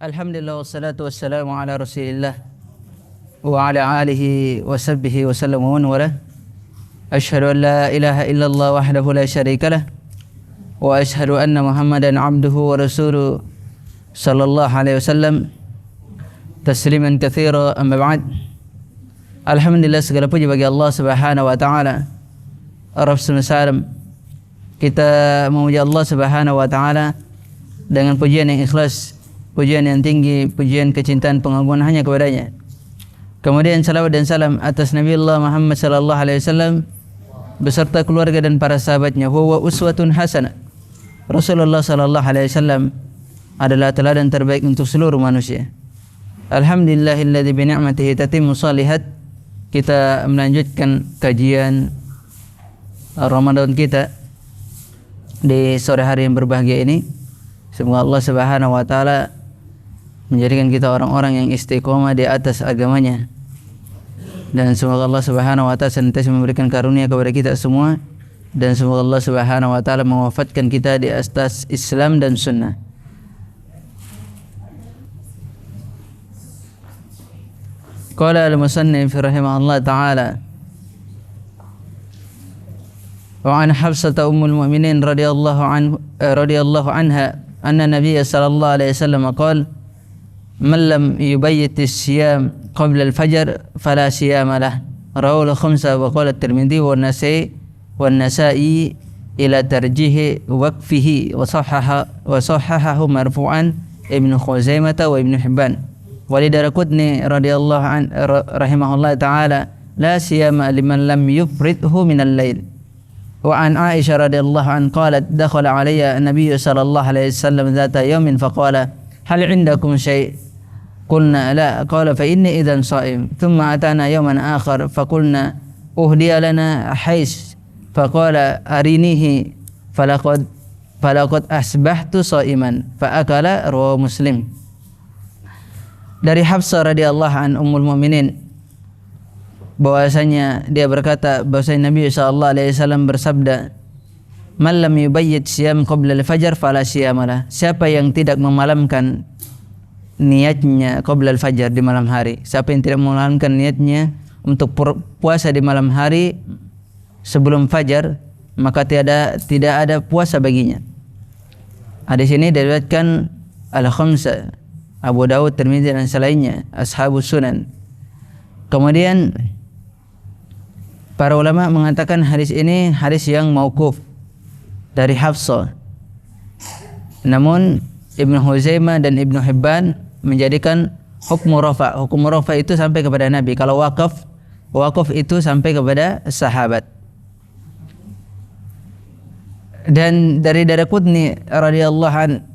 Alhamdulillah wassalatu wassalamu ala Rasulillah wa ala alihi wa sahbihi wa sallam wa man wala. Asyhadu an la ilaha illallah wahdahu la syarika lah wa asyhadu anna Muhammadan abduhu wa rasuluhu sallallahu alaihi wasallam tasliman katsira, amma ba'd. Alhamdulillah, segala puji bagi Allah Subhanahu wa taala. Rabbul salam. Kita memuji Allah Subhanahu wa taala dengan pujian yang ikhlas, pujian yang tinggi, pujian kecintaan pengagungan hanya kepadanya. Kemudian salawat dan salam atas Nabi Allah Muhammad sallallahu alaihi wasallam beserta keluarga dan para sahabatnya. Huwa uswatun hasanah. Rasulullah sallallahu alaihi wasallam adalah teladan terbaik untuk seluruh manusia. Alhamdulillahilladzi bi ni'matihi tatimmu shalihat. Kita melanjutkan kajian Ramadan kita di sore hari yang berbahagia ini. Semoga Allah Subhanahu wa taala menjadikan kita orang-orang yang istiqomah di atas agamanya, dan semoga Allah Subhanahu wa taala senantiasa memberikan karunia kepada kita semua, dan semoga Allah Subhanahu wa taala mewafatkan kita di atas Islam dan sunnah. Qala al-musannif rahimahullah taala wa an Hafsah ummul mu'minin radhiyallahu anha anna Nabiy sallallahu alaihi wasallam qala man lam yubayyit as-siyam qabla al-fajr fala siyama lah. Rawahu al-khamsah wa qala at-Tirmidzi wa an-Nasa'i ila tarjih waqfihi wa sahahahu marfu'an Ibnu Khuzaimah wa Ibnu Hibban. Wa li Daraqutni radhiyallahu an rahimahullah ta'ala la siyama liman lam yufridhu min al-lail. Wa an Aisyah radhiyallahu an qalat dakhala alayya an-nabiy sallallahu alaihi wasallam dhata yawmin faqala hal 'indakum shay'. قلنا لا. قال فإني إذن صائم. ثم أتانا يوما آخر فقلنا أهدي لنا حيث فقال أرينيه فلقد أصبحت صائما فأكل. رواه Muslim. Dari Hafsah radhiyallahu an ummul mu'minin bahwasanya dia berkata bahwasanya Nabi sallallahu alaihi wasallam bersabda, "Man lam yubayyit siyam qabla al-fajr fala siyamalah." Siapa yang tidak memalamkan niatnya qabla al-fajr di malam hari, siapa yang tidak memalamkan niatnya untuk puasa di malam hari sebelum fajar, maka tidak ada puasa baginya. Hadis ini diriwayatkan al-khamsah, Abu Dawud, Tirmidzi dan selainnya, ashabus sunan. Kemudian para ulama mengatakan hadis ini hadis yang mauquf dari Hafsah. Namun Ibnu Khuzaimah dan Ibnu Hibban menjadikan hukum rafa. Hukum rafa itu sampai kepada Nabi. Kalau wakaf itu sampai kepada sahabat. Dan dari Daraqutni radhiyallahu an,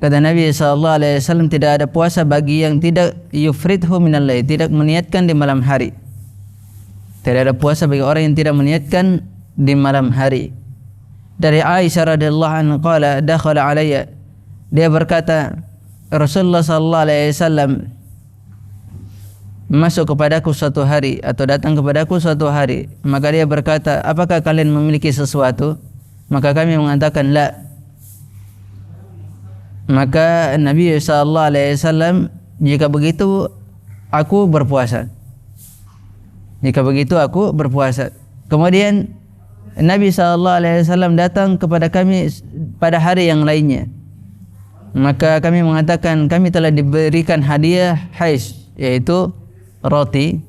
kata Nabi sallallahu alaihi wasallam, tidak ada puasa bagi yang tidak yufridhu minal lail, tidak meniatkan di malam hari. Tidak ada puasa bagi orang yang tidak meniatkan di malam hari. Dari Aisyah radhiyallahu anha qala dakhala alayya, dia berkata Rasulullah sallallahu alaihi wasallam masuk kepadaku suatu hari atau datang kepadaku suatu hari, maka dia berkata, apakah kalian memiliki sesuatu? Maka kami mengatakan la. Maka Nabi sallallahu alaihi wasallam, jika begitu aku berpuasa. Jika begitu aku berpuasa. Kemudian Nabi sallallahu alaihi wasallam datang kepada kami pada hari yang lainnya. Maka kami mengatakan kami telah diberikan hadiah hais, yaitu roti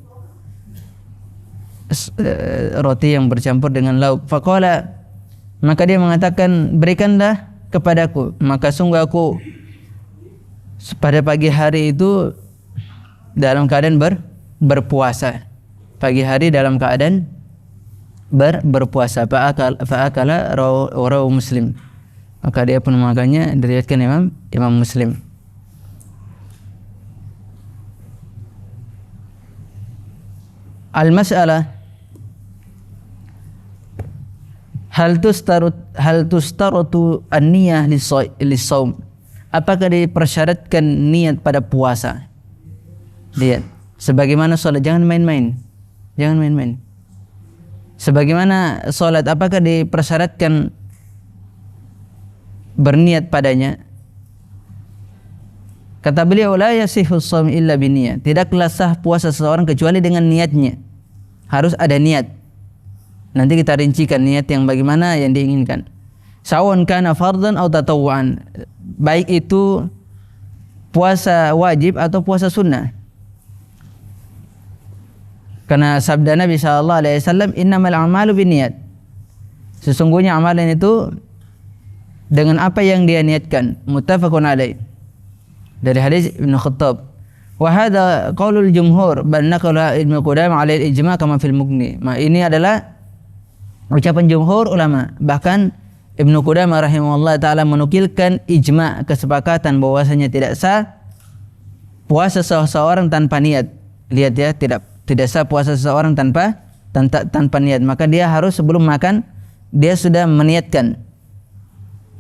yang bercampur dengan lauk. Faqala, maka dia mengatakan berikanlah kepadaku. Maka sungguh aku pada pagi hari itu dalam keadaan berpuasa. Pagi hari dalam keadaan berpuasa. Fa'akala. Rawahu Muslim. Maka dia pun memakannya, diriwayatkan Imam Muslim. Al-mas'alah hal tustaratu an-niyah lis-shaum. Apakah dipersyaratkan niat pada puasa? Lihat, sebagaimana salat, jangan main-main. Jangan main-main. Sebagaimana salat, apakah dipersyaratkan berniat padanya? Kata beliau, la yasihhu shaum illa biniyah. Tidaklah sah puasa seseorang kecuali dengan niatnya. Harus ada niat. Nanti kita rincikan niat yang bagaimana yang diinginkan. Sawan kana fardhan atau tatawuan. Baik itu puasa wajib atau puasa sunnah. Karena sabda Nabi sallallahu alaihi wasallam, innamal a'malu binniyat. Sesungguhnya amalan itu dengan apa yang dia niatkan. Muttafaqun alaih. Dari hadis Ibnu Khattab. Wa hadza qaulul jumhur bal naqala Ibnu Qudamah ala al-ijma' kama fil Mughni. Ini adalah ucapan jumhur ulama. Bahkan Ibnu Qudamah rahimahullah taala menukilkan ijma', kesepakatan bahwasanya tidak sah puasa seseorang tanpa niat. Lihat ya, tidak sah puasa seseorang tanpa niat. Maka dia harus sebelum makan dia sudah meniatkan.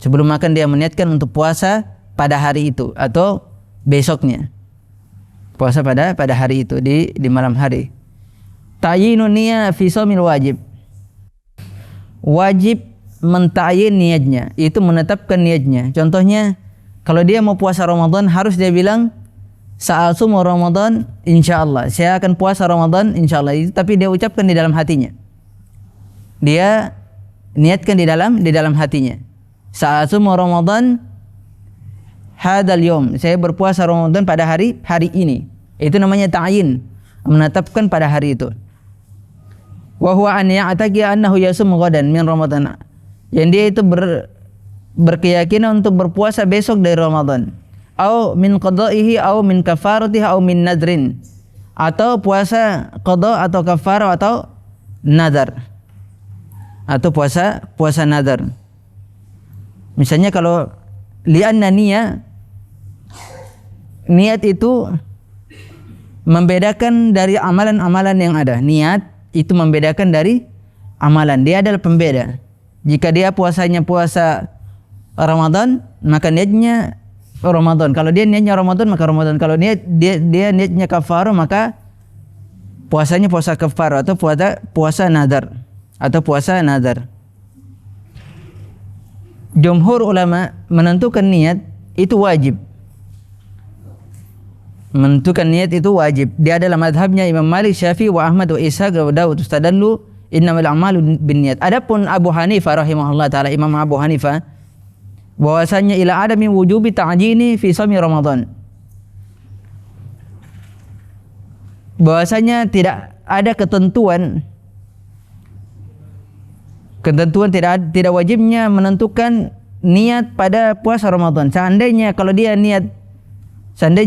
Sebelum makan dia meniatkan untuk puasa pada hari itu atau besoknya. Puasa pada hari itu di malam hari. Ta'yinun niyah fi shaumil wajib. Wajib menta'yin niatnya, itu menetapkan niatnya. Contohnya kalau dia mau puasa Ramadan harus dia bilang sa'asumu Ramadan insyaallah. Saya akan puasa Ramadan insyaallah. Tapi dia ucapkan di dalam hatinya. Dia niatkan di dalam hatinya. Sa'asumu Ramadan hadal yom, saya berpuasa Ramadan pada hari ini. Itu namanya ta'yin, menetapkan pada hari itu. Wa huwa an ya'taqi annahu yasum ghadan min Ramadan. Yang dia itu berkeyakinan untuk berpuasa besok dari Ramadan. Au min qada'ihi au min kafaratihi au min nadrin. Atau puasa qada atau kafarah atau nadar. Atau puasa nadar. Misalnya kalau li'anna niat itu membedakan dari amalan-amalan yang ada. Niat itu membedakan dari amalan. Dia adalah pembeda. Jika dia puasanya puasa Ramadan, maka niatnya Ramadan. Kalau dia niatnya Ramadan, maka Ramadan. Kalau dia niatnya kafarah, maka puasanya puasa kafarah atau puasa nadar atau puasa nadar. Jumhur ulama menentukan niat itu wajib. Menentukan niat itu wajib. Dia adalah madhabnya Imam Malik, Syafi'i, wa Ahmad, wa Ishaq, wa Daud. Ustadallu innamal a'malu binniyat. Adapun Abu Hanifah rahimahullah taala, Imam Abu Hanifah, bahwasanya ila adami wujubi ta'jini fi shaumi Ramadan. Bahwasanya tidak ada ketentuan tidak wajibnya menentukan niat pada puasa Ramadan. Seandainya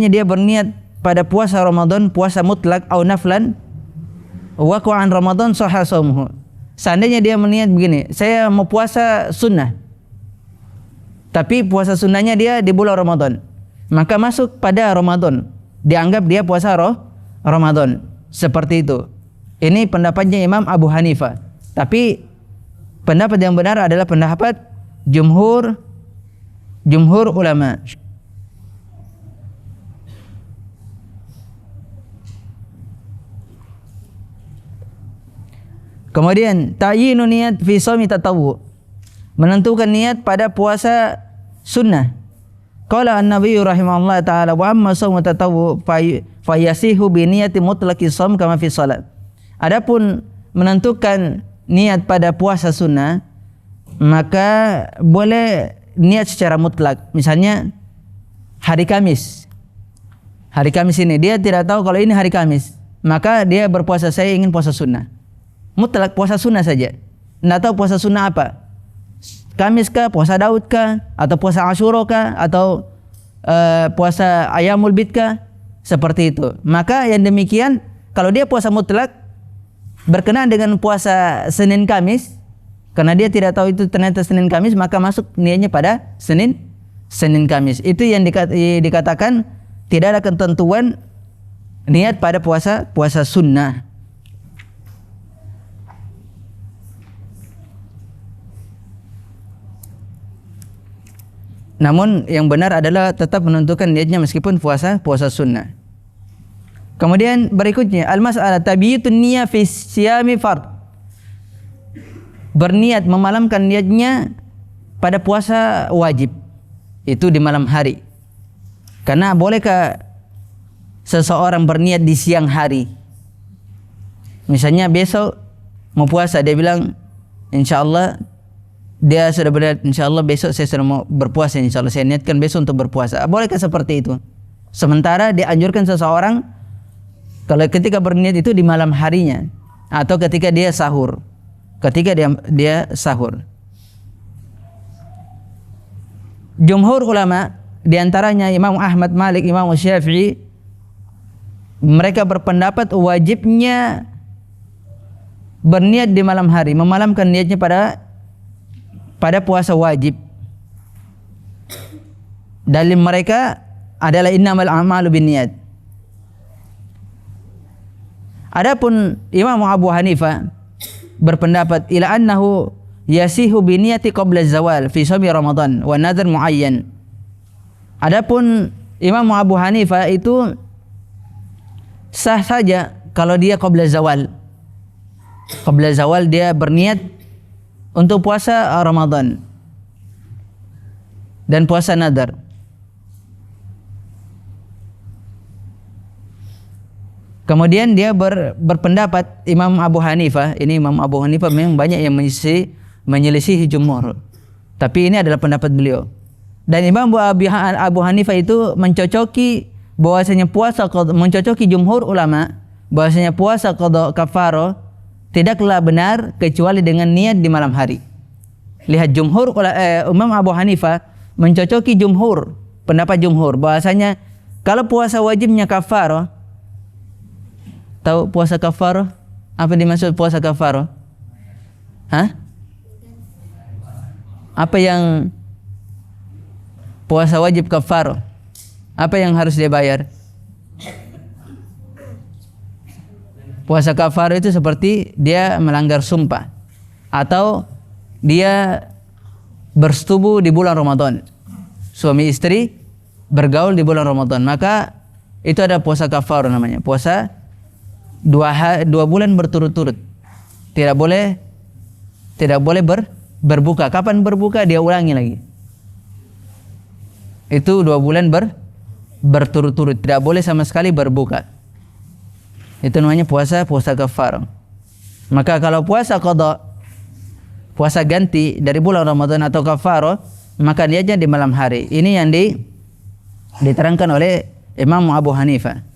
dia berniat pada puasa Ramadan, puasa mutlak atau naflan, waqa'an Ramadan sahha shaumuhu. Seandainya dia berniat begini, saya mau puasa sunnah, tapi puasa sunnahnya dia di bulan Ramadan, maka masuk pada Ramadan, dianggap dia puasa Ramadan. Seperti itu. Ini pendapatnya Imam Abu Hanifah. Tapi pendapat yang benar adalah pendapat jumhur ulama. Kemudian ta'yinu niat fi shaumi tatawwu, menentukan niat pada puasa sunnah. Qala an-nabiy rahimahullah taala wa amma shaumu tatawwu fa yasihu bi niyati mutlaqi shaum kama fi shalat. Adapun menentukan niat pada puasa sunnah, maka boleh niat secara mutlak. Misalnya hari Kamis. Hari Kamis ini dia tidak tahu kalau ini hari Kamis, maka dia berpuasa, saya ingin puasa sunnah. Mutlak puasa sunnah saja. Tidak tahu puasa sunnah apa. Kamis kah, puasa Daud kah, atau puasa Asyura kah, atau puasa Ayamul Bid kah, seperti itu. Maka yang demikian, kalau dia puasa mutlak berkenaan dengan puasa Senin Kamis, karena dia tidak tahu itu ternyata Senin Kamis, maka masuk niatnya pada Senin Kamis. Itu yang dikatakan tidak ada ketentuan niat pada puasa sunnah. Namun yang benar adalah tetap menentukan niatnya meskipun puasa sunnah. Kemudian berikutnya al-mas'alah tabyitun niyyah fi siyami fard. Berniat memalamkan niatnya pada puasa wajib. Itu di malam hari. Karena bolehkah seseorang berniat di siang hari? Misalnya besok mau puasa, dia bilang insya Allah dia sudah berniat, insya Allah besok saya sudah mau berpuasa, insya Allah saya niatkan besok untuk berpuasa. Bolehkah seperti itu? Sementara dianjurkan seseorang kalau ketika berniat itu di malam harinya atau ketika dia sahur. Ketika dia sahur. Jumhur ulama, diantaranya Imam Ahmad, Malik, Imam Syafi'i, mereka berpendapat wajibnya berniat di malam hari, memalamkan niatnya pada puasa wajib. Dalil mereka adalah innamal a'malu binniyat. Adapun Imam Abu Hanifah berpendapat ila annahu yasihu biniyati qabla zawal fi shaumi Ramadan wa nadhr muayyan. Adapun Imam Abu Hanifah itu sah saja kalau dia qabla zawal. Qabla zawal dia berniat untuk puasa Ramadan dan puasa nadar. Kemudian dia berpendapat Imam Abu Hanifah, ini Imam Abu Hanifah memang banyak yang menyelisihi jumhur, tapi ini adalah pendapat beliau. Dan Imam Abu Hanifah itu mencocoki bahwasanya puasa qadha, mencocoki jumhur ulama bahwasanya puasa qadha kafarah tidaklah benar kecuali dengan niat di malam hari. Lihat jumhur Imam Abu Hanifah mencocoki jumhur, pendapat jumhur bahwasanya kalau puasa wajibnya kafarah. Tahu puasa kafarah? Apa dimaksud puasa kafarah? Hah? Apa yang puasa wajib kafarah? Apa yang harus dia bayar? Puasa kafarah itu seperti dia melanggar sumpah atau dia bersetubuh di bulan Ramadan. Suami istri bergaul di bulan Ramadan, maka itu ada puasa kafarah namanya. Puasa dua bulan berturut-turut. Tidak boleh berbuka. Kapan berbuka dia ulangi lagi. Itu 2 bulan berturut-turut. Tidak boleh sama sekali berbuka. Itu namanya puasa kafarah. Maka kalau puasa qadha, puasa ganti dari bulan Ramadan atau kafarah, maka dia di malam hari. Ini yang diterangkan oleh Imam Abu Hanifah.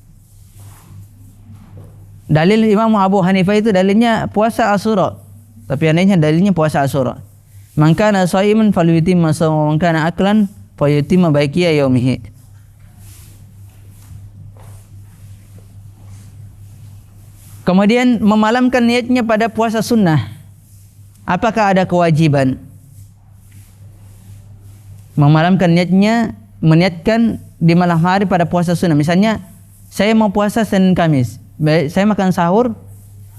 Dalil Imam Abu Hanifah itu dalilnya puasa Asyura. Tapi anehnya dalilnya puasa Asyura. Man kana shaiman falyutimma shawmahu, man kana aklan falyutimma baqiya yaumihi. Kemudian memalamkan niatnya pada puasa sunnah. Apakah ada kewajiban? Memalamkan niatnya, meniatkan di malam hari pada puasa sunnah. Misalnya saya mau puasa Senin Kamis. Saya makan sahur,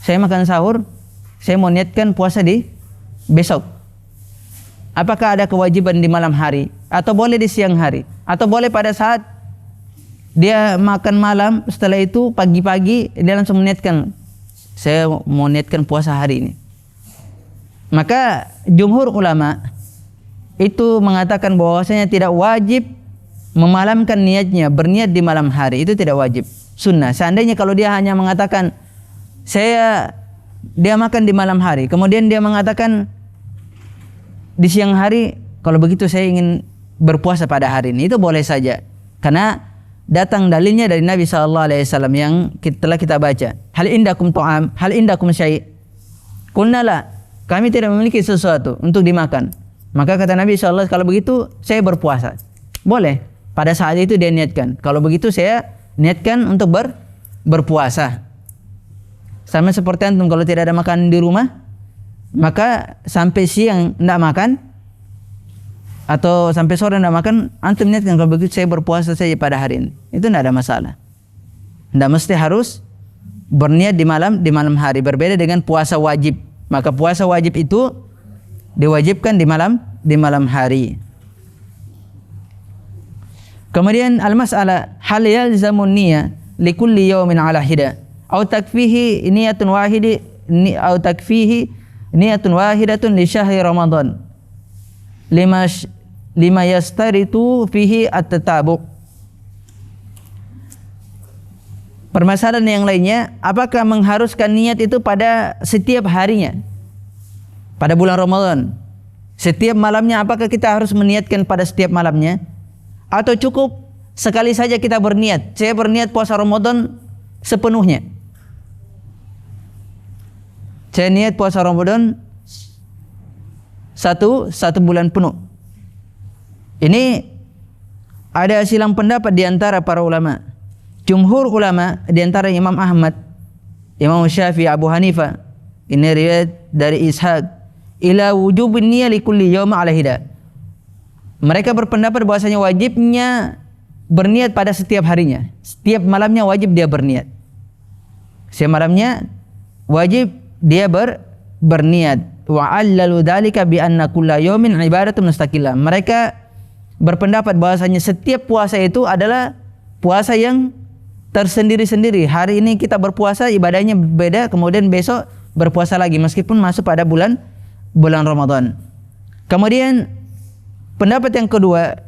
saya mau niatkan puasa di besok. Apakah ada kewajiban di malam hari? Atau boleh di siang hari? Atau boleh pada saat dia makan malam, setelah itu pagi-pagi dia langsung meniatkan, saya mau niatkan puasa hari ini. Maka jumhur ulama itu mengatakan bahwasanya tidak wajib memalamkan niatnya, berniat di malam hari, itu tidak wajib. Sunnah. Seandainya kalau dia hanya mengatakan dia makan di malam hari, kemudian dia mengatakan di siang hari, kalau begitu saya ingin berpuasa pada hari ini, itu boleh saja. Karena datang dalilnya dari Nabi SAW yang telah kita baca. Hal indakum ta'am, hal indakum syai'. Qulna la, kami tidak memiliki sesuatu untuk dimakan. Maka kata Nabi SAW, kalau begitu saya berpuasa. Boleh. Pada saat itu dia niatkan, kalau begitu saya niatkan untuk berpuasa. Sama seperti antum kalau tidak ada makanan di rumah, maka sampai siang tidak makan atau sampai sore tidak makan, antum niatkan kalau begitu saya berpuasa saja pada hari ini. Itu tidak ada masalah. Tidak mesti harus berniat di malam hari. Berbeda dengan puasa wajib. Maka puasa wajib itu diwajibkan di malam hari. Kemudian al-mas'alah hal yalzamun niyya likulli yawmin ala hida aw takfihi niyatun wahidatun li syahri Ramadan lima yastaritu fihi at-tatabu. Permasalahan yang lainnya, apakah mengharuskan niat itu pada setiap harinya? Pada bulan Ramadan, setiap malamnya apakah kita harus meniatkan pada setiap malamnya? Atau cukup sekali saja kita berniat, saya berniat puasa Ramadan sepenuhnya. Saya niat puasa Ramadan satu bulan penuh. Ini ada silang pendapat di antara para ulama. Jumhur ulama di antara Imam Ahmad, Imam Syafi'i, Abu Hanifah, ini riwayat dari Ishaq, ila wujubun niyyah likulli yawm ala hida. Mereka berpendapat bahwasanya wajibnya berniat pada setiap harinya. Setiap malamnya wajib dia berniat. Setiap malamnya wajib dia berniat. Wa 'allalu dzalika bi anna kulla yawmin ibadatun mustaqillah. Mereka berpendapat bahwasanya setiap puasa itu adalah puasa yang tersendiri-sendiri. Hari ini kita berpuasa, ibadahnya beda, kemudian besok berpuasa lagi meskipun masuk pada bulan Ramadan. Kemudian pendapat yang kedua,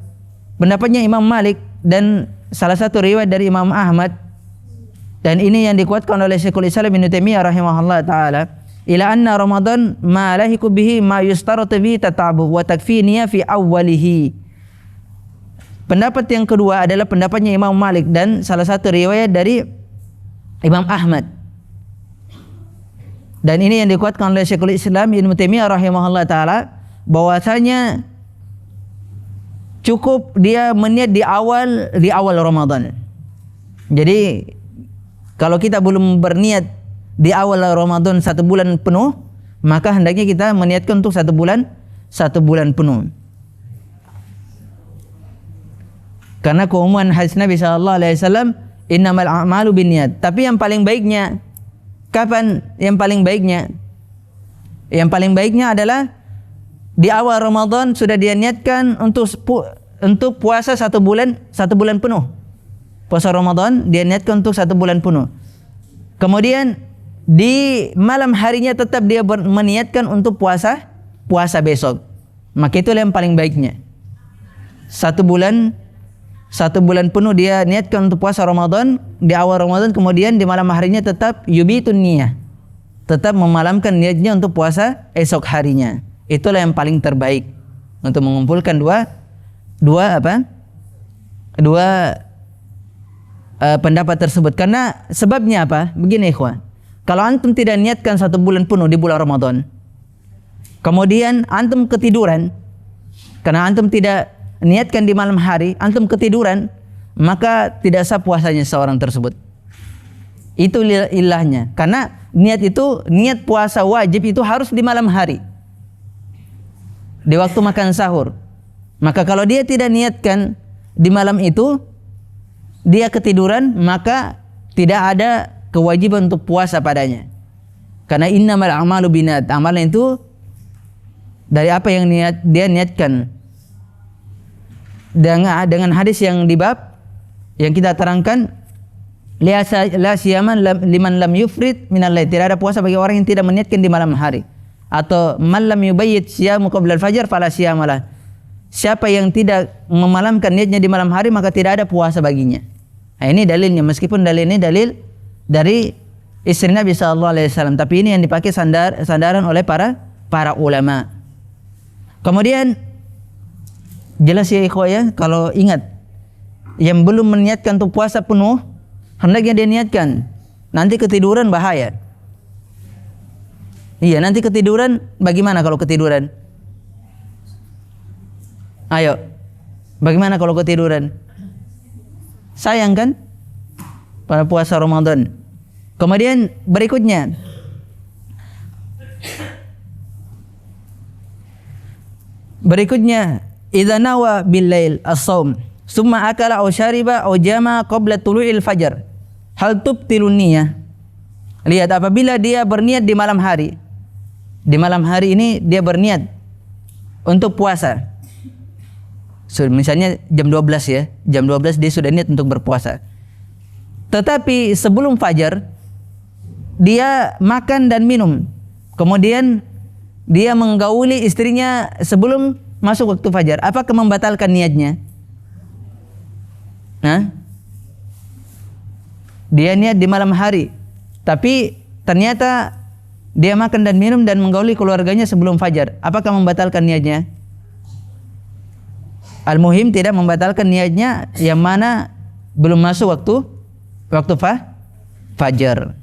pendapatnya Imam Malik dan salah satu riwayat dari Imam Ahmad, dan ini yang dikuatkan oleh Syekhul Islam Ibnu Taimiyah rahimahullah taala, ila anna Ramadan ma lahiqu bihi ma yustaratu bihi tatabu wa takfiniya fi awwalihi. Pendapat yang kedua adalah pendapatnya Imam Malik dan salah satu riwayat dari Imam Ahmad. Dan ini yang dikuatkan oleh Syekhul Islam Ibnu Taimiyah rahimahullah taala, bahwasanya cukup dia meniat di awal Ramadan. Jadi kalau kita belum berniat di awal Ramadan 1 bulan penuh, maka hendaknya kita meniatkan untuk 1 bulan penuh. Karena keumuman hadis Nabi sallallahu alaihi wasallam, innamal a'malu binniyat. Tapi yang paling baiknya kapan? Yang paling baiknya adalah di awal Ramadan sudah dia niatkan untuk puasa 1 bulan penuh. Puasa Ramadan dia niatkan untuk 1 bulan penuh. Kemudian di malam harinya tetap dia meniatkan untuk puasa besok. Maka itulah yang paling baiknya. 1 bulan penuh dia niatkan untuk puasa Ramadan di awal Ramadan, kemudian di malam harinya tetap yubitun niyah, tetap memalamkan niatnya untuk puasa esok harinya. Itulah yang paling terbaik untuk mengumpulkan dua pendapat tersebut. Karena sebabnya apa? Begini ikhwan, kalau antum tidak niatkan 1 bulan penuh di bulan Ramadan, kemudian antum ketiduran karena antum tidak niatkan di malam hari, antum ketiduran, maka tidak sah puasanya seorang tersebut. Itu ilahnya. Karena niat puasa wajib itu harus di malam hari, di waktu makan sahur. Maka kalau dia tidak niatkan di malam itu, dia ketiduran, maka tidak ada kewajiban untuk puasa padanya. Karena innamal a'malu binniyat, amalan itu dari apa yang dia niatkan. Dengan hadis yang di bab yang kita terangkan, la siyaman liman lam yufrid minal lail, tidak ada puasa bagi orang yang tidak meniatkan di malam hari. Atau man lam yubayyit siyamu qabla al-fajr fala siyamalah, siapa yang tidak memalamkan niatnya di malam hari maka tidak ada puasa baginya. Nah, ini dalilnya, meskipun dalil ini dalil dari istri Nabi sallallahu alaihi wasallam, tapi ini yang dipakai sandaran oleh para ulama. Kemudian jelas ya ikhwah ya, kalau ingat yang belum meniatkan untuk puasa penuh, hendaknya dia niatkan. Nanti ketiduran bahaya. Iya, nanti ketiduran, bagaimana kalau ketiduran? Ayo, bagaimana kalau ketiduran? Sayang kan? Pada puasa Ramadan. Kemudian berikutnya, idza nawa bil lail as-shaum summa akala aw syariba aw jama qabla tulu'il fajar hal tubtilun niyyah. Lihat, apabila dia berniat di malam hari. Di malam hari ini dia berniat untuk puasa. So, misalnya jam 12 ya. Jam 12 dia sudah niat untuk berpuasa. Tetapi sebelum fajar dia makan dan minum. Kemudian dia menggauli istrinya sebelum masuk waktu fajar. Apakah membatalkan niatnya? Nah, Dia niat di malam hari, tapi ternyata dia makan dan minum dan menggauli keluarganya sebelum fajar. Apakah membatalkan niatnya? Al-muhim tidak membatalkan niatnya yang mana belum masuk waktu fajar.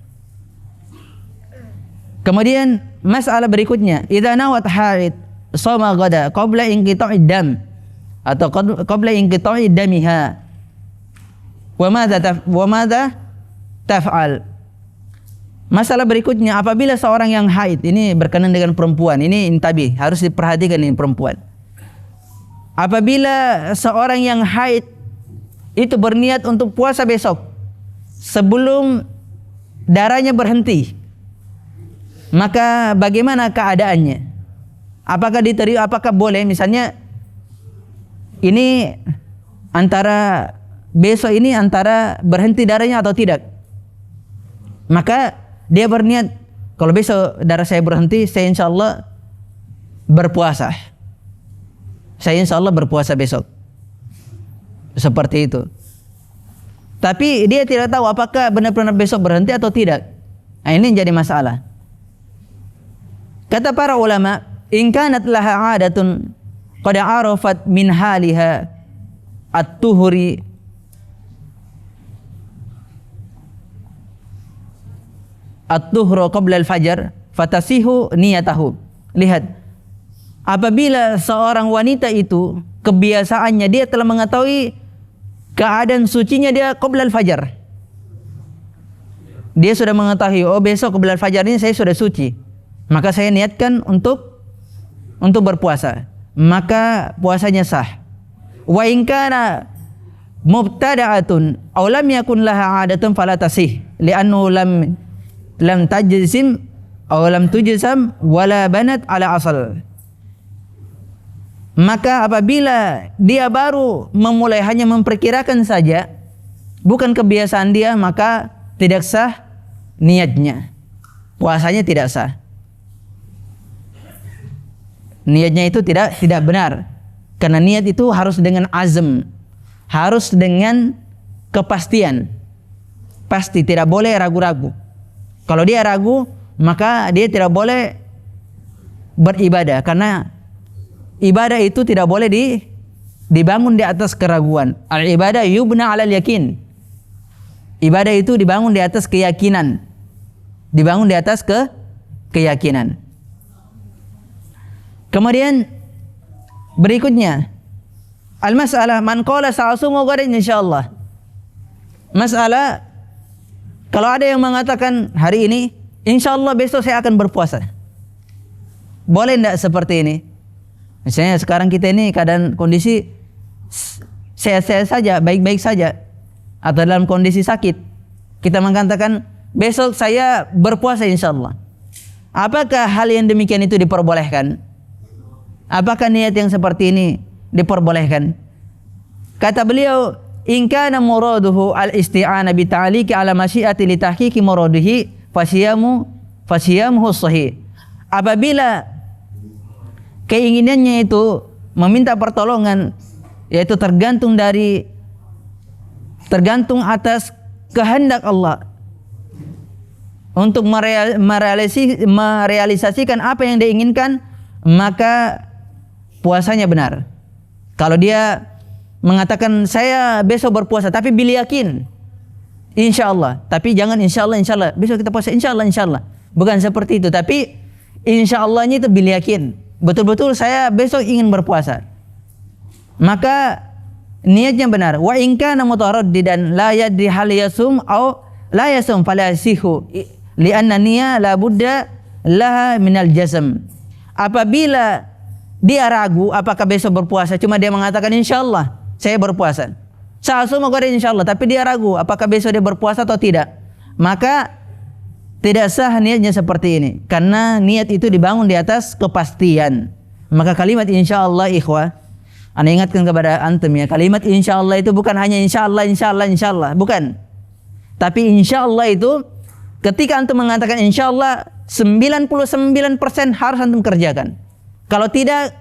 Kemudian masalah berikutnya, idza nawat haid shoma ghada qabla inqita'id dam atau qabla inqita'id damiha. Wa madza taf'al? Masalah berikutnya, apabila seorang yang haid, ini berkenaan dengan perempuan, ini intabi, harus diperhatikan ini perempuan. Apabila seorang yang haid itu berniat untuk puasa besok sebelum darahnya berhenti, maka bagaimana keadaannya? Apakah diterima? Apakah boleh? Misalnya ini antara besok ini antara berhenti darahnya atau tidak, maka dia berniat, kalau besok darah saya berhenti, saya insya Allah berpuasa. Saya insya Allah berpuasa besok. Seperti itu. Tapi dia tidak tahu apakah benar-benar besok berhenti atau tidak. Nah, ini jadi masalah. Kata para ulama, in kanat laha 'adatun qad 'arafat min haliha at-tuhuri at-tuhra qabla al-fajar fatasihu niyatahu. Lihat, apabila seorang wanita itu kebiasaannya dia telah mengetahui keadaan sucinya dia qabla al-fajar. Dia sudah mengetahui, oh besok qabla al-fajar ini saya sudah suci, maka saya niatkan untuk berpuasa, maka puasanya sah. Wa in kana mubtada'atun aw lam yakun laha 'adatun fala tasih li'annahu lam tajzim aw lam tujzam wala banat ala asal. Maka apabila dia baru memulai hanya memperkirakan saja, bukan kebiasaan dia, maka tidak sah niatnya, puasanya tidak sah. Niatnya itu tidak benar, karena niat itu harus dengan azm, harus dengan kepastian, pasti, tidak boleh ragu-ragu. Kalau dia ragu, maka dia tidak boleh beribadah, karena ibadah itu tidak boleh dibangun di atas keraguan. Al-ibadah yubna 'alal yakin. Ibadah itu dibangun di atas keyakinan. Dibangun di atas keyakinan. Kemudian berikutnya, al-mas'alah man qala sa'asumu ghadan insyaallah. Masalah, kalau ada yang mengatakan hari ini insyaallah besok saya akan berpuasa, boleh tidak seperti ini? Misalnya sekarang kita ini keadaan kondisi sehat-sehat saja, baik-baik saja, atau dalam kondisi sakit, kita mengatakan besok saya berpuasa insyaallah. Apakah hal yang demikian itu diperbolehkan? Apakah niat yang seperti ini diperbolehkan? Kata beliau, in kana muraduhu al-isti'ana bi ta'liqi ala masyiati li tahqiqi muradihi fasiyamuhu sahih. Apabila keinginannya itu meminta pertolongan, yaitu tergantung atas kehendak Allah untuk merealisasikan apa yang diinginkan, maka puasanya benar. Kalau dia mengatakan saya besok berpuasa, tapi bil yakin insyaallah, tapi jangan insyaallah besok kita puasa insyaallah, bukan seperti itu, tapi insyaallah-nya itu bil yakin, betul-betul saya besok ingin berpuasa, maka niatnya benar. Wa in kana mutaraddidan la yadri hal yasum au la yasum fala yasihu li'anna niyya la budda laha minal jazm. Apabila dia ragu apakah besok berpuasa, cuma dia mengatakan insyaallah saya berpuasa, sa'asumu ghadan insyaallah, tapi dia ragu apakah besok dia berpuasa atau tidak, maka tidak sah niatnya seperti ini, karena niat itu dibangun di atas kepastian. Maka kalimat insyaallah, ikhwah, ana ingatkan kepada antum ya, kalimat insyaallah itu bukan hanya insyaallah, bukan. Tapi insyaallah itu ketika antum mengatakan insyaallah, 99% harus antum kerjakan. Kalau tidak,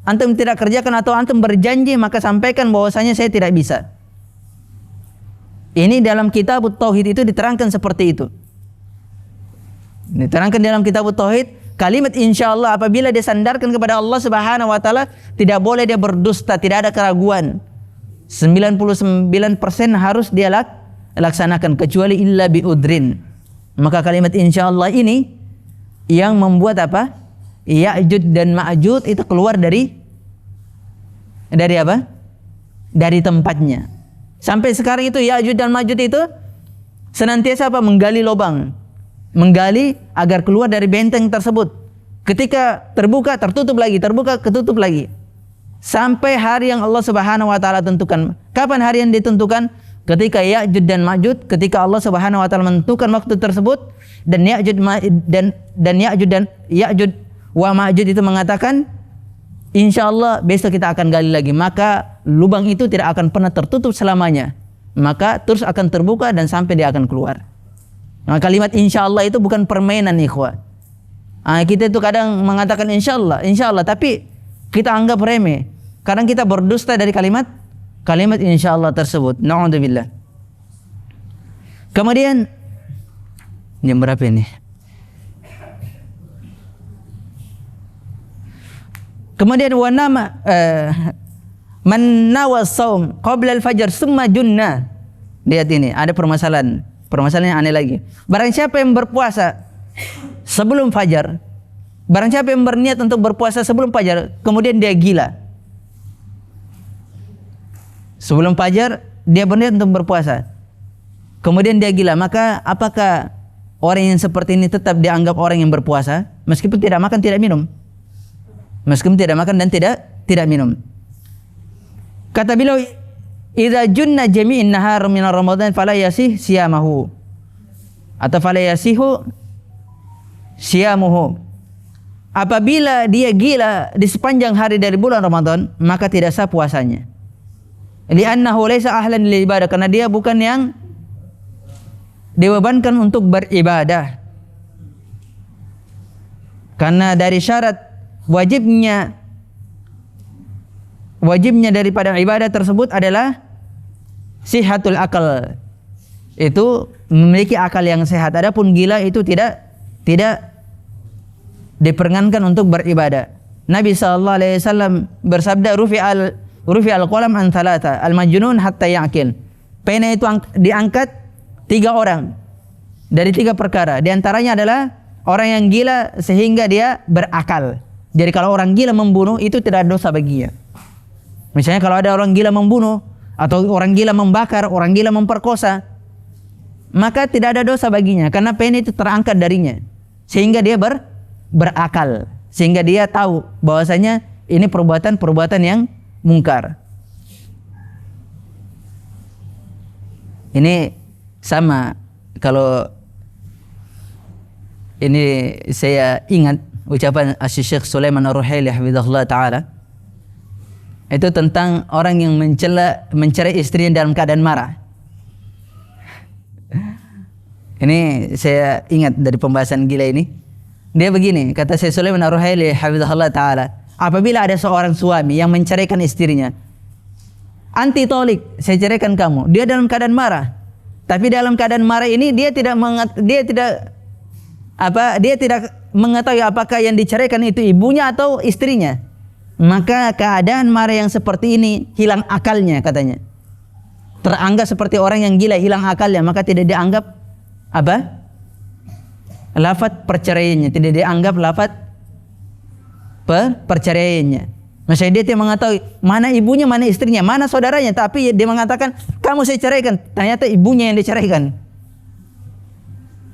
antum tidak kerjakan atau antum berjanji, maka sampaikan bahwasanya saya tidak bisa. Ini dalam kitab Tauhid itu diterangkan seperti itu. Diterangkan dalam kitab Tauhid, kalimat insyaallah apabila disandarkan kepada Allah Subhanahu wa taala, tidak boleh dia berdusta, tidak ada keraguan. 99% harus dia laksanakan kecuali illa biudrin. Maka kalimat insyaallah ini yang membuat apa? Ya'jud dan Ma'jud itu keluar dari apa? Dari tempatnya. Sampai sekarang itu Ya'jud dan Ma'jud itu senantiasa apa? Menggali lubang. Menggali agar keluar dari benteng tersebut. Ketika terbuka, tertutup lagi, terbuka, ketutup lagi. Sampai hari yang Allah Subhanahu wa taala tentukan. Kapan hari yang ditentukan? Ketika Ya'jud dan Ma'jud, ketika Allah Subhanahu wa taala menentukan waktu tersebut, dan Ya'jud wa Ma'jud itu mengatakan, insyaallah besok kita akan gali lagi, maka lubang itu tidak akan pernah tertutup selamanya, maka terus akan terbuka dan sampai dia akan keluar. Nah, kalimat insyaallah itu bukan permainan ikhwah. Kita itu kadang mengatakan insyaallah, tapi kita anggap remeh. Kadang kita berdusta dari kalimat insyaallah tersebut. Na'udzubillah. Kemudian jam berapa ini? Kemudian man nawa shaum qabla al-fajr summa junna. Lihat ini, ada permasalahan yang aneh lagi. Barang siapa yang berpuasa sebelum fajar, barang siapa yang berniat untuk berpuasa sebelum fajar, kemudian dia gila. Sebelum fajar dia berniat untuk berpuasa, kemudian dia gila, maka apakah orang yang seperti ini tetap dianggap orang yang berpuasa meskipun tidak makan tidak minum? Meskipun tidak makan dan tidak minum. Kata beliau, idza junna jami'in nahar min ramadan fala yasih siyamahu atau fala yasihu siyamuhu. Apabila dia gila di sepanjang hari dari bulan Ramadan, maka tidak sah puasanya. Li'annahu laysa ahlan lil ibadah, karena dia bukan yang dibebankan untuk beribadah. Karena dari syarat wajibnya daripada ibadah tersebut adalah sihatul akal, itu memiliki akal yang sehat. Adapun gila itu tidak diperkenankan untuk beribadah. Nabi sallallahu alaihi wasallam bersabda, rufi al qalam an thalatha al majnun hatta yaqil. Pena itu diangkat 3 orang dari 3 perkara. Di antaranya adalah orang yang gila sehingga dia berakal. Jadi kalau orang gila membunuh itu tidak ada dosa baginya. Misalnya kalau ada orang gila membunuh atau orang gila membakar, orang gila memperkosa, maka tidak ada dosa baginya karena pena itu terangkat darinya sehingga dia berakal, sehingga dia tahu bahwasanya ini perbuatan yang mungkar. Ini sama, kalau ini saya ingat ucapan Syekh Sulaiman Ar-Ruhaili hafizahullah taala, itu tentang orang yang mencerai istrinya dalam keadaan marah. Ini saya ingat dari pembahasan gila ini. Dia begini, kata Syekh Sulaiman Ar-Ruhaili hafizahullah taala, apabila ada seorang suami yang menceraikan istrinya, anti tolik, saya ceraikan kamu, dia dalam keadaan marah. Tapi dalam keadaan marah ini dia tidak mengetahui apakah yang diceraikan itu ibunya atau istrinya. Maka keadaan marah yang seperti ini hilang akalnya katanya. Teranggap seperti orang yang gila, hilang akalnya, maka tidak dianggap lafaz perceraiannya, tidak dianggap lafaz perceraiannya. Maksudnya dia tidak mengetahui mana ibunya, mana istrinya, mana saudaranya, tapi dia mengatakan kamu saya ceraikan, ternyata ibunya yang diceraikan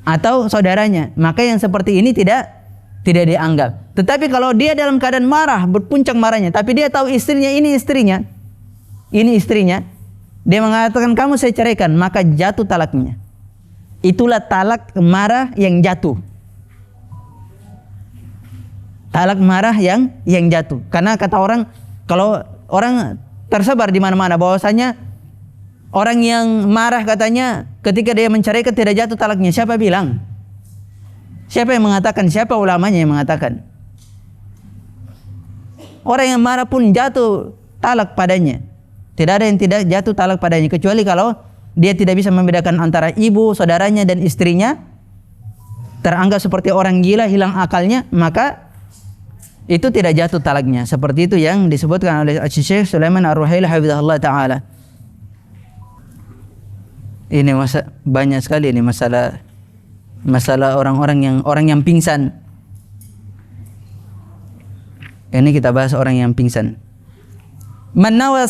atau saudaranya, maka yang seperti ini tidak dianggap. Tetapi kalau dia dalam keadaan marah, berpuncak marahnya, tapi dia tahu ini istrinya, dia mengatakan kamu saya ceraikan, maka jatuh talaknya. Itulah talak marah yang jatuh. Talak marah yang jatuh. Karena kata orang, kalau orang tersebar di mana-mana bahwasanya orang yang marah katanya ketika dia menceraikan tidak jatuh talaknya. Siapa bilang? Siapa yang mengatakan? Siapa ulamanya yang mengatakan? Orang yang marah pun jatuh talak padanya. Tidak ada yang tidak jatuh talak padanya kecuali kalau dia tidak bisa membedakan antara ibu, saudaranya dan istrinya, teranggap seperti orang gila, hilang akalnya, maka itu tidak jatuh talaknya. Seperti itu yang disebutkan oleh Syekh Sulaiman Ar-Ruhaili hafizahullah taala. Ini banyak sekali ini masalah orang yang pingsan. Ini kita bahas orang yang pingsan. Man nawa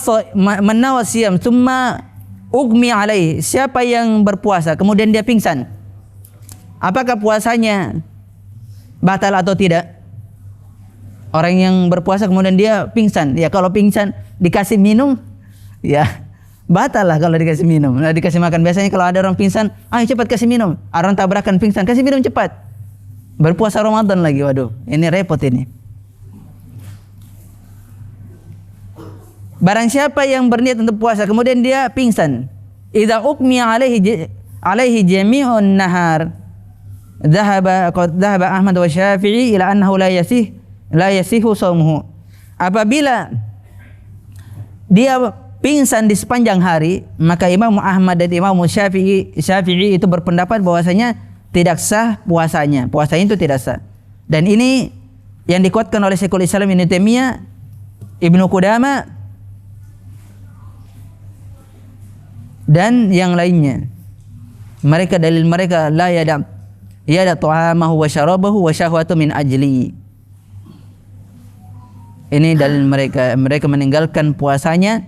siyam tsumma ugmi alaihi. Siapa yang berpuasa kemudian dia pingsan, apakah puasanya batal atau tidak? Orang yang berpuasa kemudian dia pingsan, ya kalau pingsan dikasih minum, ya batal lah kalau dikasih minum. Nah, dikasih makan, biasanya kalau ada orang pingsan, ayo cepat kasih minum. Orang tabrakan pingsan, kasih minum cepat. Berpuasa Ramadan lagi, waduh, ini repot ini. Barang siapa yang berniat untuk puasa kemudian dia pingsan, idza ukmi alaihi jami'un nahar, dhahaba Ahmad wa Syafi'i ila annahu la yasihu shaumuhu. Apabila dia pingsan di sepanjang hari, maka Imam Ahmad dan Imam Syafi'i itu berpendapat bahwasanya tidak sah puasanya. Puasanya itu tidak sah. Dan ini yang dikuatkan oleh Syekhul Islam Ibnu Taimiyah, Ibnu Qudamah dan yang lainnya. Dalil mereka la yada ta'amahu wa syarabahu wa syahwatu min ajli. Ini dalil mereka meninggalkan puasanya,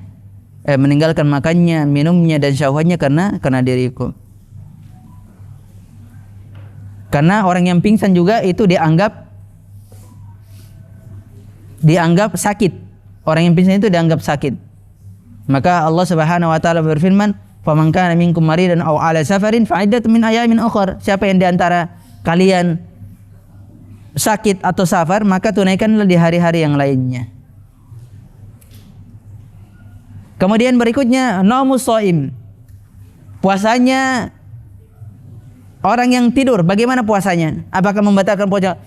meninggalkan makannya, minumnya dan syahwatnya karena diriku. Karena orang yang pingsan juga itu dianggap sakit. Orang yang pingsan itu dianggap sakit. Maka Allah Subhanahu wa taala berfirman, "Faman kana minkum maridan aw 'ala safarin fa 'iddatun min ayamin ukhra." Siapa yang di antara kalian sakit atau safar, maka tunaikanlah di hari-hari yang lainnya. Kemudian berikutnya, naumus shaim. Puasanya orang yang tidur, bagaimana puasanya? Apakah membatalkan puasa?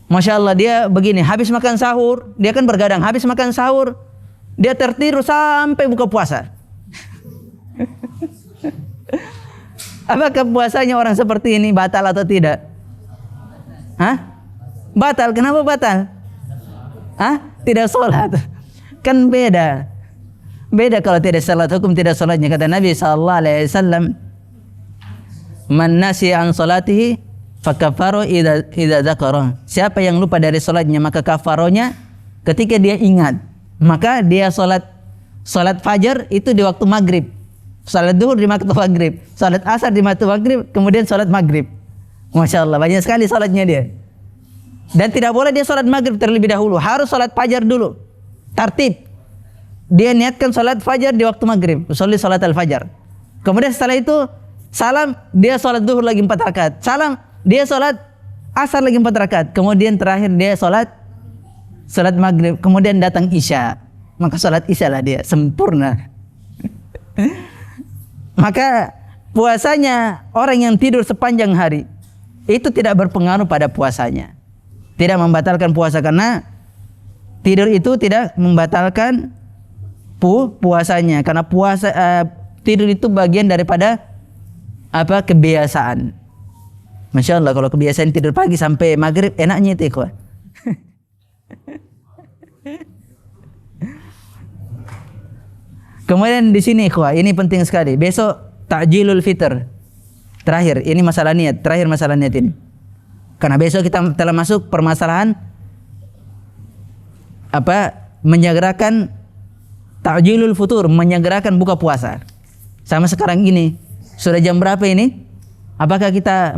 Masya Allah, dia begini, habis makan sahur, dia kan bergadang, habis makan sahur, dia tertidur sampai buka puasa. Apakah puasanya orang seperti ini batal atau tidak? Hah? Batal. Kenapa batal? Hah? Tidak sholat. Kan beda. Beda kalau tidak sholat, hukum tidak sholatnya. Kata Nabi SAW, man nasiya an salatihi fakafaru idza dzakara. Siapa yang lupa dari sholatnya, maka kafaronya ketika dia ingat. Maka dia sholat fajar itu di waktu maghrib, sholat duhur di waktu maghrib, sholat asar di waktu maghrib, kemudian sholat maghrib. Masya Allah, banyak sekali sholatnya dia. Dan tidak boleh dia sholat maghrib terlebih dahulu, harus sholat fajar dulu. Tartib. Dia niatkan sholat fajar di waktu maghrib, sholat al-fajar. Kemudian setelah itu salam, dia sholat duhur lagi 4 rakaat. Salam, dia sholat asar lagi 4 rakaat. Kemudian terakhir dia sholat maghrib, kemudian datang isya, maka sholat isya lah dia sempurna. Maka puasanya orang yang tidur sepanjang hari itu tidak berpengaruh pada puasanya, tidak membatalkan puasa, karena tidur itu tidak membatalkan puasanya, karena tidur itu bagian daripada kebiasaan. Masya Allah, kalau kebiasaan tidur pagi sampai maghrib, enaknya itu ikhwan. Kemudian di sini ikhwah, ini penting sekali. Besok takjilul fitr. Terakhir, ini masalah niat, terakhir masalah niat ini. Karena besok kita telah masuk permasalahan menyegerakan takjilul futur, menyegerakan buka puasa. Sama sekarang ini, sudah jam berapa ini? Apakah kita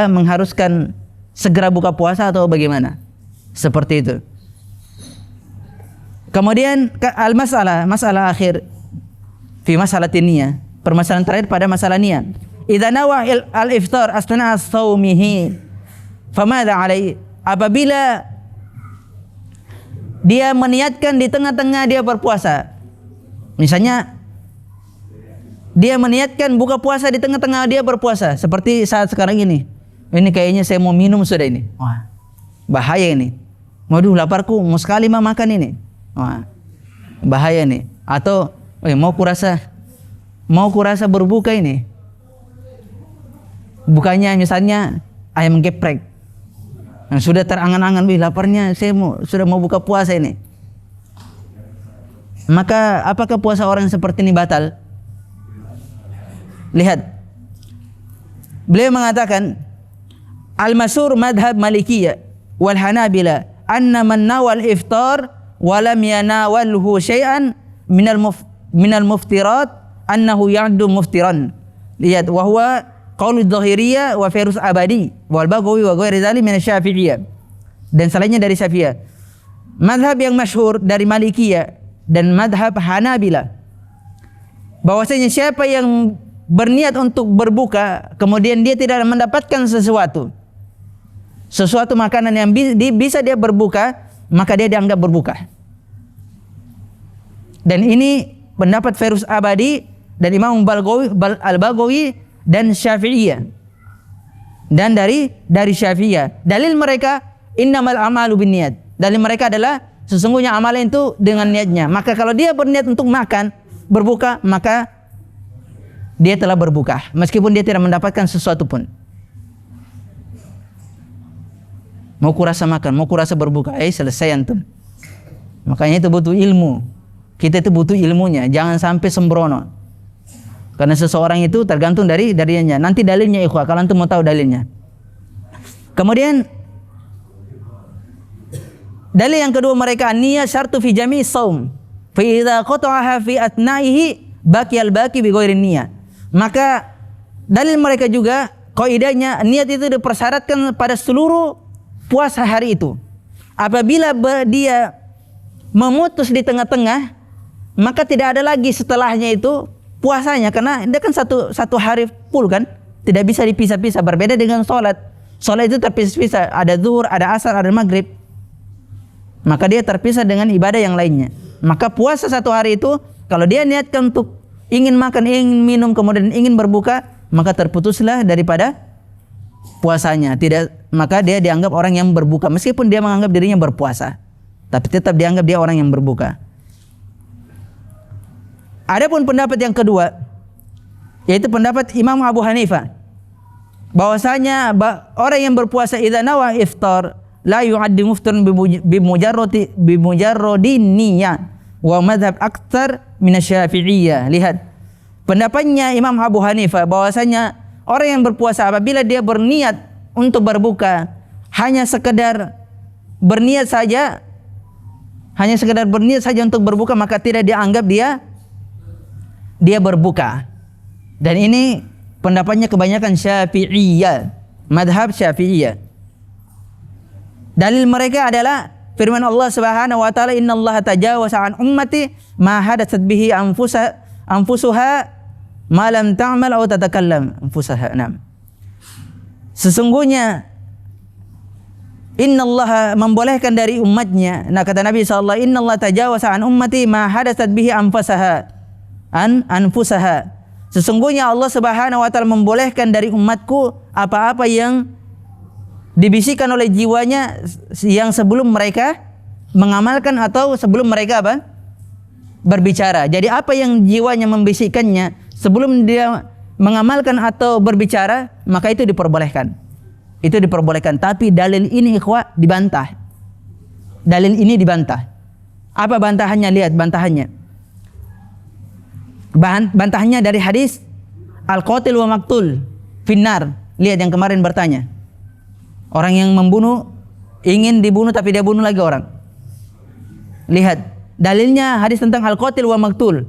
mengharuskan segera buka puasa atau bagaimana? Seperti itu. Kemudian masalah akhir fi masalah niyah, permasalahan terakhir pada masalah niat. Idza nawa al-iftar asna as-saumihi famadha alaihi. Apabila dia meniatkan di tengah-tengah dia berpuasa, misalnya dia meniatkan buka puasa di tengah-tengah dia berpuasa, seperti saat sekarang ini. Ini kayaknya saya mau minum sudah ini. Wah, bahaya ini. Waduh, laparku, mau sekali makan ini. Wah, bahaya nih. Atau mau kurasa mau kurasa berbuka ini. Bukannya misalnya ayam geprek. Nah, sudah terangan-angan, wih laparnya, sudah mau buka puasa ini. Maka apakah puasa orang seperti ini batal? Lihat, beliau mengatakan al-masyhur madhab Malikiyah wal Hanabila anna man nawal iftar wa lam yanawalhu syai'an minal muftirat annahu ya'du muftiran. Lihat, wa huwa qaulul Dhahiriyah wa Fairuz Abadi wal Baghawi wa ghairi dzalik min Syafi'iyah, dan selainnya dari Syafi'iyah. Madhab yang masyhur dari Malikiyah dan madhab Hanabila bahwasanya siapa yang berniat untuk berbuka kemudian dia tidak mendapatkan sesuatu makanan yang bisa dia berbuka, maka dia dianggap berbuka. Dan ini pendapat Fairuz Abadi dan Imam Al-Baghawi dan Syafi'iyah. Dan dari Syafi'iyah, dalil mereka innamal a'malu binniyat. Dalil mereka adalah sesungguhnya amalan itu dengan niatnya. Maka kalau dia berniat untuk makan, berbuka, maka dia telah berbuka meskipun dia tidak mendapatkan sesuatu pun. Mau kurasa makan, mau kurasa berbuka, selesai antum. Makanya itu butuh ilmu. Kita itu butuh ilmunya, jangan sampai sembrono. Karena seseorang itu tergantung dari darinya. Nanti dalilnya ikhwah, kalau antum mau tahu dalilnya. Kemudian dalil yang kedua mereka, niyat syartu fi jami'i shaum. Fa idza qata'aha fi atna'ihi baqiyal baqi bi ghairi niyah. Maka dalil mereka juga kaidahnya niat itu dipersyaratkan pada seluruh puasa hari itu. Apabila dia memutus di tengah-tengah, maka tidak ada lagi setelahnya itu puasanya, karena dia kan satu hari full kan, tidak bisa dipisah-pisah. Berbeda dengan sholat itu terpisah-pisah, ada zuhur, ada asar, ada maghrib, maka dia terpisah dengan ibadah yang lainnya. Maka puasa satu hari itu kalau dia niatkan untuk ingin makan, ingin minum, kemudian ingin berbuka, maka terputuslah daripada puasanya. Maka dia dianggap orang yang berbuka meskipun dia menganggap dirinya berpuasa, tapi tetap dianggap dia orang yang berbuka. Adapun pendapat yang kedua, yaitu pendapat Imam Abu Hanifah, bahwasanya orang yang berpuasa idza nawa iftar la yu'addi muftaran bi mujarradi niyyah wa madhab aktsar min Syafi'iyah. Lihat, pendapatnya Imam Abu Hanifah bahwasanya orang yang berpuasa apabila dia berniat untuk berbuka, hanya sekedar berniat saja untuk berbuka, maka tidak dianggap dia berbuka. Dan ini pendapatnya kebanyakan Syafi'iyah, madhab Syafi'iyah. Dalil mereka adalah firman Allah Subhanahu wa taala, innallaha tajawaza an ummati ma hadatsat bihi anfusuha ma lam ta'mal aw tatakallam anfusaha. Sesungguhnya innallaha membolehkan dari umatnya. Nah, kata Nabi sallallahu alaihi wasallam, innallaha tajawaza an ummati ma hadatsat bihi anfusaha. Sesungguhnya Allah Subhanahu wa taala membolehkan dari umatku apa-apa yang dibisikkan oleh jiwanya yang sebelum mereka mengamalkan atau sebelum mereka berbicara. Jadi apa yang jiwanya membisikkannya sebelum dia mengamalkan atau berbicara, maka itu diperbolehkan. Itu diperbolehkan. Tapi dalil ini ikhwah dibantah. Dalil ini dibantah. Apa bantahannya? Lihat bantahannya. Bantahannya dari hadis al-qatil wa maqtul finnar. Lihat yang kemarin bertanya. Orang yang membunuh ingin dibunuh tapi dia bunuh lagi orang. Lihat dalilnya hadis tentang al-qatil wa maqtul.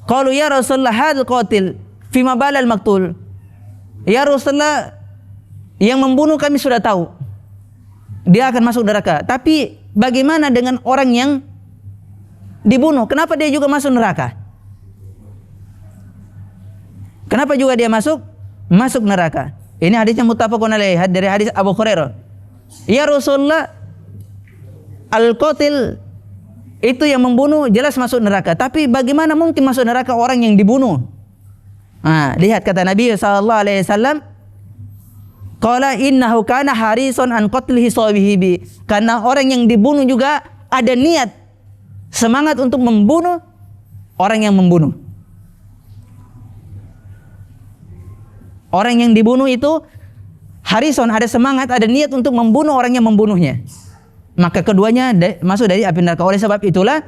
Qalu ya Rasulullah hadzal qatil fima balal maqtul. Ya Rasulullah, yang membunuh kami sudah tahu, dia akan masuk neraka. Tapi bagaimana dengan orang yang dibunuh? Kenapa dia juga masuk neraka? Kenapa juga dia masuk neraka? Ini hadisnya muttafaqun alaih dari hadis Abu Hurairah. Ya Rasulullah, al-qatil itu yang membunuh jelas masuk neraka. Tapi bagaimana mungkin masuk neraka orang yang dibunuh? Nah, lihat kata Nabi sallallahu alaihi wasallam, qala innahu kana harisun an qatlihi sahibi. Karena orang yang dibunuh juga ada niat, semangat untuk membunuh orang yang membunuh. Orang yang dibunuh itu harison, ada semangat, ada niat untuk membunuh orang yang membunuhnya. Maka keduanya masuk dari api neraka. Oleh sebab itulah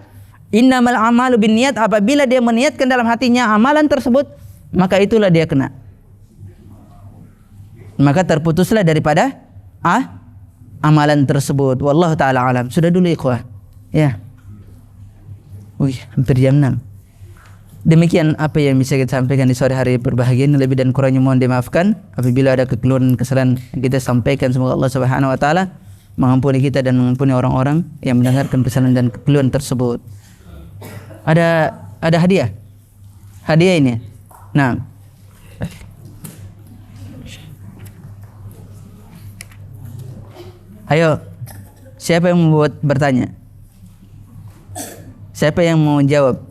innamal a'malu binniyat, apabila dia meniatkan dalam hatinya amalan tersebut, maka itulah dia kena. Maka terputuslah daripada amalan tersebut. Wallahu taala alam. Sudah dulu ikhwah. Ya. Wih, hampir jam 6. Demikian apa yang bisa kita sampaikan di sore hari berbahagia ini. Lebih dan kurangnya mohon dimaafkan. Apabila ada kekeliruan kesalahan yang kita sampaikan, semoga Allah Subhanahu wa taala mengampuni kita dan mengampuni orang-orang yang mendengarkan kesalahan dan kekeliruan tersebut. Ada hadiah. Hadiah ini. Nah. Ayo. Siapa yang mau bertanya? Siapa yang mau jawab?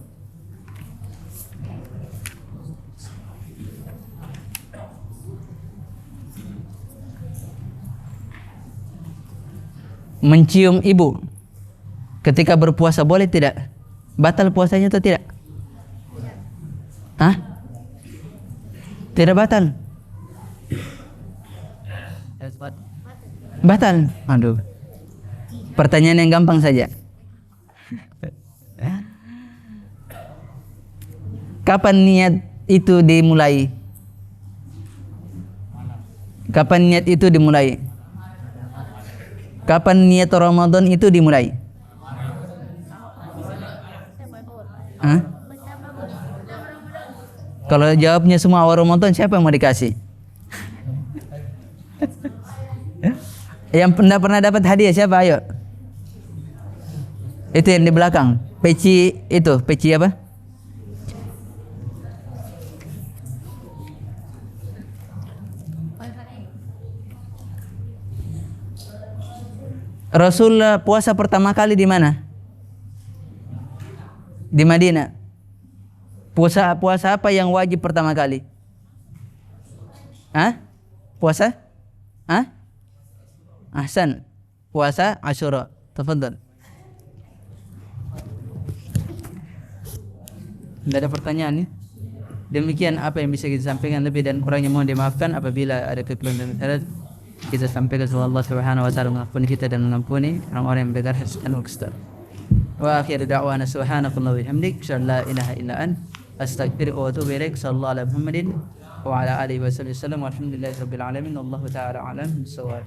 Mencium ibu ketika berpuasa boleh tidak? Batal puasanya atau tidak? Hah? Tidak batal? Batal? Aduh. Pertanyaan yang gampang saja. Kapan niat itu dimulai? Kapan niat itu dimulai? Kapan niat Ramadan itu dimulai? Hah? Kalau jawabnya semua awal Ramadan, siapa yang mau dikasih? Yang pernah dapat hadiah siapa? Ayo. Itu yang di belakang. Peci itu, peci apa? Rasul puasa pertama kali di mana? Di Madinah. Puasa apa yang wajib pertama kali? Hah? Puasa? Hah? Ahsan. Puasa Asyura. Tafadhal. Tidak ada pertanyaan ya? Demikian apa yang bisa kita sampaikan, lebih dan kurangnya mohon dimaafkan. Apabila ada kekeliruan dan kesalahan, kita sampaikan kepada Allah Subhanahu wa taala mengampuni kita dan mengampuni orang-orang yang mendengar dan berkenan. Wa akhir da'wana subhanallahi wa bihamdik, la ilaha illa ant, astaghfiruka wa atubu ilaik. Sallallahu ala Muhammadin wa ala alihi wasallam. Walhamdulillahirabbil alamin. Wallahu taala alam bissawab.